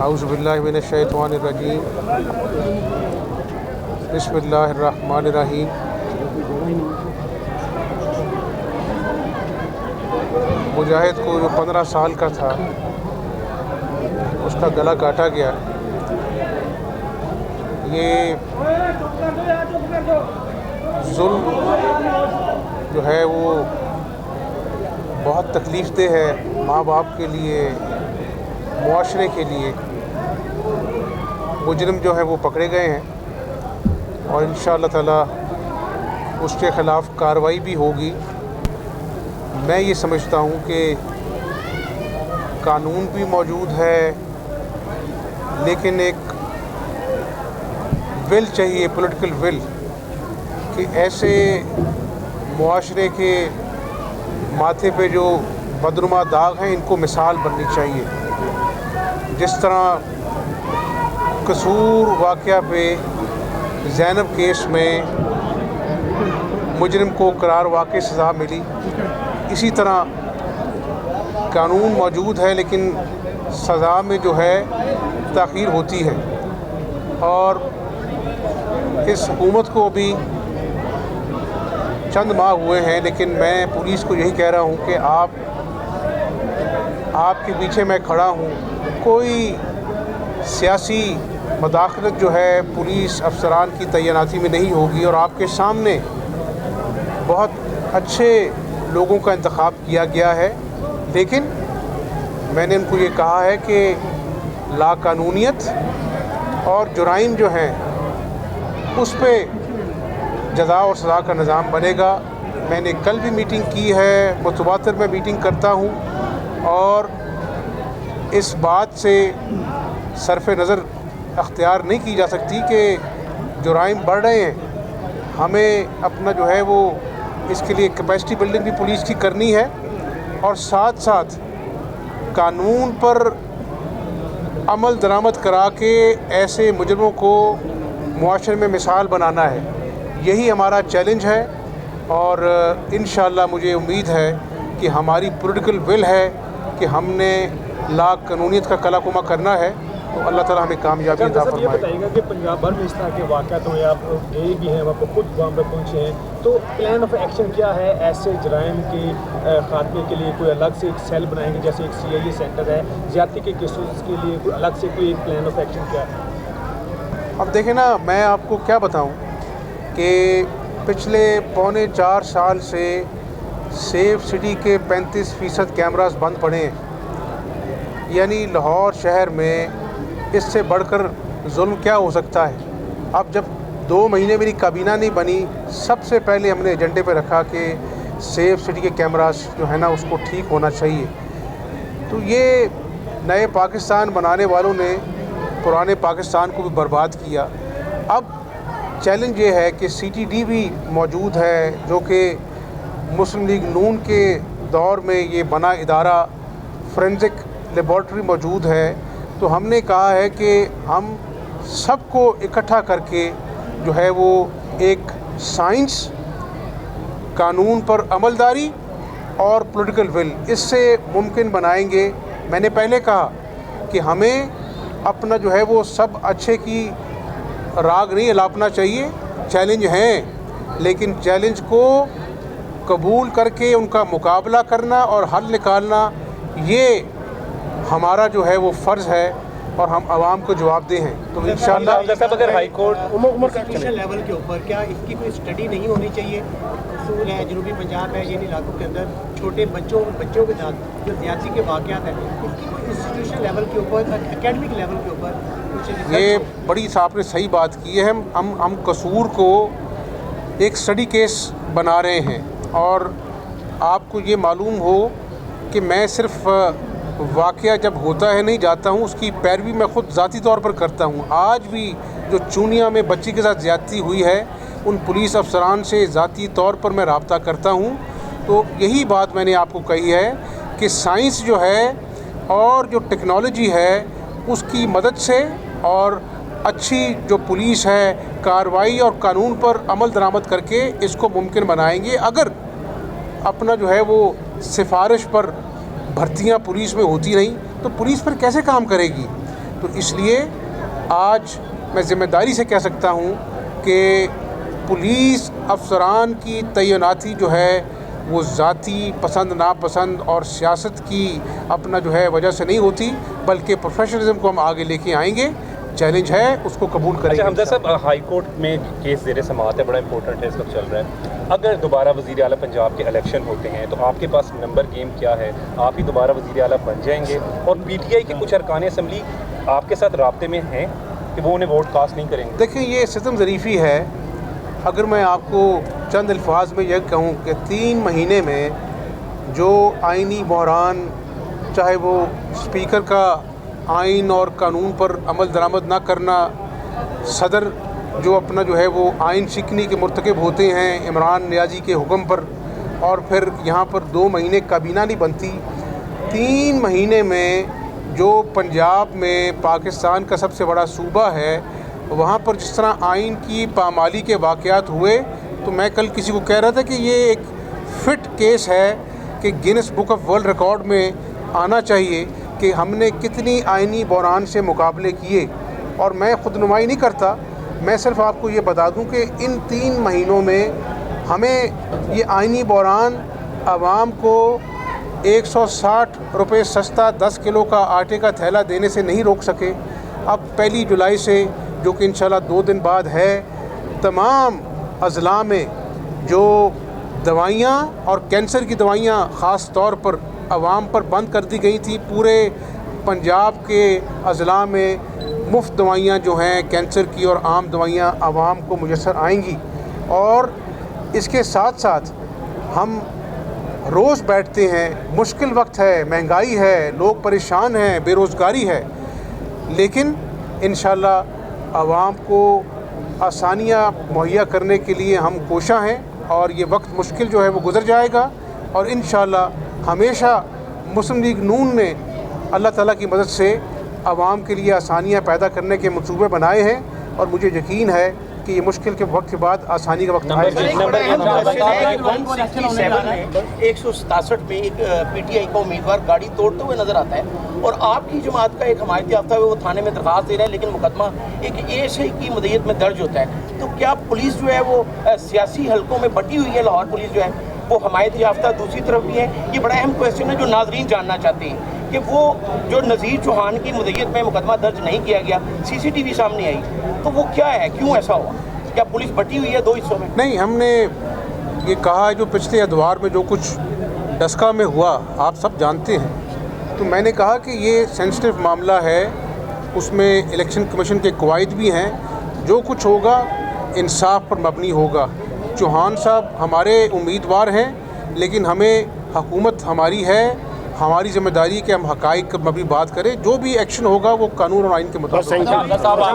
औज़ुबिल्लाहि मिनश्शैतानिर्रजीम बिस्मिल्लाहिर्रहमानिर्रहीम। मुजाहिद को जो 15 साल का था उसका गला काटा गया। ये जुल्म जो है वो बहुत तकलीफ़देह है माँ बाप के लिए, मुआशरे के लिए। मुजरिम जो है वो पकड़े गए हैं और इंशाअल्लाह ताला उसके ख़िलाफ़ कार्रवाई भी होगी। मैं ये समझता हूँ कि कानून भी मौजूद है, लेकिन एक विल चाहिए, पॉलिटिकल विल, कि ऐसे मुआशरे के माथे पे जो बदनुमा दाग हैं इनको मिसाल बननी चाहिए। जिस तरह कसूर वाक़या पे ज़ैनब केस में मुजरिम को करार वाक़ई सज़ा मिली, इसी तरह कानून मौजूद है लेकिन सज़ा में जो है ताख़ीर होती है। और इस हुकूमत को भी चंद माह हुए हैं, लेकिन मैं पुलिस को यही कह रहा हूँ कि आपके पीछे मैं खड़ा हूँ। कोई सियासी मदाखलत जो है पुलिस अफसरान की तैनाती में नहीं होगी और आपके सामने बहुत अच्छे लोगों का इंतखाब किया गया है। लेकिन मैंने उनको ये कहा है कि लाकानूनियत और जुराइम जो हैं उस पे जज़ा और सज़ा का निज़ाम बनेगा। मैंने कल भी मीटिंग की है, मुतवातिर में मीटिंग करता हूँ और इस बात से सरफ़ नज़र अख्तियार नहीं की जा सकती कि जुराइम बढ़ रहे हैं। हमें अपना जो है वो इसके लिए कैपेसिटी बिल्डिंग भी पुलिस की करनी है और साथ साथ कानून पर अमल दरामद करा के ऐसे मुजरिमों को मुआशरे में मिसाल बनाना है। यही हमारा चैलेंज है और इंशाअल्लाह मुझे उम्मीद है कि हमारी पॉलिटिकल विल है कि हमने ला कानूनियत का कलाकुमा करना है, तो अल्लाह ताला हमें कामयाबी अता फरमाए। ये बताइएगा कि पंजाब भर में इस तरह के वाक़यात हुए, आप गए भी हैं, वहाँ पर खुद वहाँ पर पहुँचे हैं, तो प्लान ऑफ एक्शन क्या है? ऐसे जराइम के खात्मे के लिए कोई अलग से एक सेल बनाएंगे, जैसे एक CIA सेंटर है, ज़्यादती के केसेस के लिए कोई अलग से कोई एक प्लान ऑफ एक्शन क्या है? अब देखें ना, मैं आपको क्या बताऊं कि पिछले पौने 4 साल से सेफ सिटी के 35% कैमरास बंद पड़े हैं। यानी लाहौर शहर में इससे बढ़कर जुल्म क्या हो सकता है। अब जब 2 महीने मेरी काबीना नहीं बनी, सबसे पहले हमने एजेंडे पे रखा कि सेफ सिटी के कैमरास जो है ना उसको ठीक होना चाहिए। तो ये नए पाकिस्तान बनाने वालों ने पुराने पाकिस्तान को भी बर्बाद किया। अब चैलेंज ये है कि CTD भी मौजूद है, जो कि मुस्लिम लीग नून के दौर में ये बना इदारा, फोरेंसिक लेबॉर्ट्री मौजूद है। तो हमने कहा है कि हम सबको इकट्ठा करके जो है वो एक साइंस, कानून पर अमलदारी और पॉलिटिकल विल, इससे मुमकिन बनाएंगे। मैंने पहले कहा कि हमें अपना जो है वो सब अच्छे की राग नहीं अलापना चाहिए। चैलेंज हैं, लेकिन चैलेंज को कबूल करके उनका मुकाबला करना और हल निकालना, ये हमारा जो है वो फ़र्ज़ है और हम आवाम को जवाबदेह हैं। तो इंशाअल्लाह अगर हाई कोर्ट कॉन्स्टिट्यूशन लेवल के ऊपर क्या इसकी कोई स्टडी नहीं होनी चाहिए? असूल है जनूबी पंजाब है, इन इलाकों के अंदर छोटे बच्चों के साथ जो ज़्यादती के वाक़यात हैं, इसकी कोई इंस्टीट्यूशन लेवल के ऊपर, एकेडमिक लेवल के ऊपर कुछ? ये बड़ी आपने सही बात की है। हम कसूर को एक स्टडी केस बना रहे हैं और आपको ये मालूम हो कि मैं सिर्फ वाक़या जब होता है नहीं जाता हूँ, उसकी पैरवी मैं ख़ुद ज़ाती तौर पर करता हूँ। आज भी जो चूनिया में बच्ची के साथ ज़्यादती हुई है, उन पुलिस अफसरान से ज़ाती तौर पर मैं रब्ता करता हूँ। तो यही बात मैंने आपको कही है कि साइंस जो है और जो टेक्नोलॉजी है उसकी मदद से और अच्छी जो पुलिस है, कार्रवाई और कानून पर अमल दरामद करके इसको मुमकिन बनाएंगे। अगर अपना जो है वो सिफारिश पर भर्तियां पुलिस में होती नहीं तो पुलिस पर कैसे काम करेगी। तो इसलिए आज मैं ज़िम्मेदारी से कह सकता हूँ कि पुलिस अफसरान की तैनाती जो है वो ज़ाती पसंद नापसंद और सियासत की अपना जो है वजह से नहीं होती, बल्कि प्रोफेशनलिज्म को हम आगे लेके आएंगे। चैलेंज है, उसको कबूल करेंगे। अच्छा हमजा साहब, हाई कोर्ट में केस ज़ेर समाअत है, बड़ा इंपॉर्टेंट है, इस वक्त चल रहा है। अगर दोबारा वज़ीर आला पंजाब के इलेक्शन होते हैं तो आपके पास नंबर गेम क्या है? आप ही दोबारा वज़ीर आला बन जाएंगे? और PTI के कुछ अरकान असम्बली आपके साथ राब्ते में हैं कि वो उन्हें वोट कास्ट नहीं करेंगे? देखिए, ये सितम ज़रीफ़ी है। अगर मैं आपको चंद अल्फाज में यह कहूँ कि 3 महीने में जो आइनी बहरान, चाहे वो स्पीकर का आइन और कानून पर अमल दरामद ना करना, सदर जो अपना जो है वो आइन शिकनी के मुर्तकब होते हैं इमरान नियाज़ी के हुक्म पर, और फिर यहाँ पर 2 महीने काबीना नहीं बनती। 3 महीने में जो पंजाब में पाकिस्तान का सबसे बड़ा सूबा है, वहाँ पर जिस तरह आइन की पामाली के वाक़यात हुए, तो मैं कल किसी को कह रहा था कि ये एक फ़िट केस है कि Guinness book of world record में आना चाहिए कि हमने कितनी आइनी बहरान से मुकाबले किए। और मैं खुदनुमाई नहीं करता, मैं सिर्फ आपको ये बता दूं कि इन 3 महीनों में हमें ये आइनी बहरान आवाम को 160 रुपये सस्ता 10 किलो का आटे का थैला देने से नहीं रोक सके। अब 1 जुलाई से, जो कि इंशाल्लाह 2 दिन बाद है, तमाम अज़ला में जो दवाइयाँ और कैंसर की दवाइयाँ ख़ास तौर पर आवाम पर बंद कर दी गई थी। पूरे पंजाब के अज़ला में मुफ्त दवाइयाँ जो हैं कैंसर की और आम दवाइयाँ आवाम को मुयस्सर आएंगी। और इसके साथ साथ हम रोज़ बैठते हैं, मुश्किल वक्त है, महंगाई है, लोग परेशान हैं, बेरोज़गारी है, लेकिन इंशाल्लाह आवाम को आसानियाँ मुहैया करने के लिए हम कोशिश हैं। और ये वक्त मुश्किल जो है वो गुज़र जाएगा, और इंशाल्लाह हमेशा मुस्लिम लीग नून ने अल्लाह ताला की मदद से आवाम के लिए आसानियाँ पैदा करने के मंसूबे बनाए हैं, और मुझे यकीन है कि ये मुश्किल के वक्त के बाद आसानी का वक्त आएगा। 167 में एक PTI का उम्मीदवार गाड़ी तोड़ते हुए नजर आता है, और आपकी जमात का एक हमायती याफ्ता है वो थाने में दरखास्त दे रहा है, लेकिन मुकदमा एक ASI की मदईयत में दर्ज होता है। तो क्या पुलिस जो है वो सियासी हलकों में बटी हुई है? लाहौर पुलिस जो है वो हमायती याफ्ता दूसरी तरफ भी है। ये बड़ा अहम क्वेश्चन है जो नाजरीन जानना चाहते हैं कि वो जो नज़ीर चौहान की मदईयत में मुकदमा दर्ज नहीं किया गया, CCTV सामने आई, तो वो क्या है, क्यों ऐसा हुआ? क्या पुलिस बटी हुई है 2 हिस्सों में? नहीं, हमने ये कहा जो पिछले अदवार में जो कुछ डस्का में हुआ आप सब जानते हैं। तो मैंने कहा कि ये सेंसिटिव मामला है, उसमें इलेक्शन कमीशन के कवायद भी हैं, जो कुछ होगा इंसाफ पर मबनी होगा। चौहान साहब हमारे उम्मीदवार हैं, लेकिन हमें हुकूमत हमारी है, हमारी जिम्मेदारी कि हम हक़ाइक़ पर मबनी बात करें। जो भी एक्शन होगा वो कानून और आइन के मुताबिक।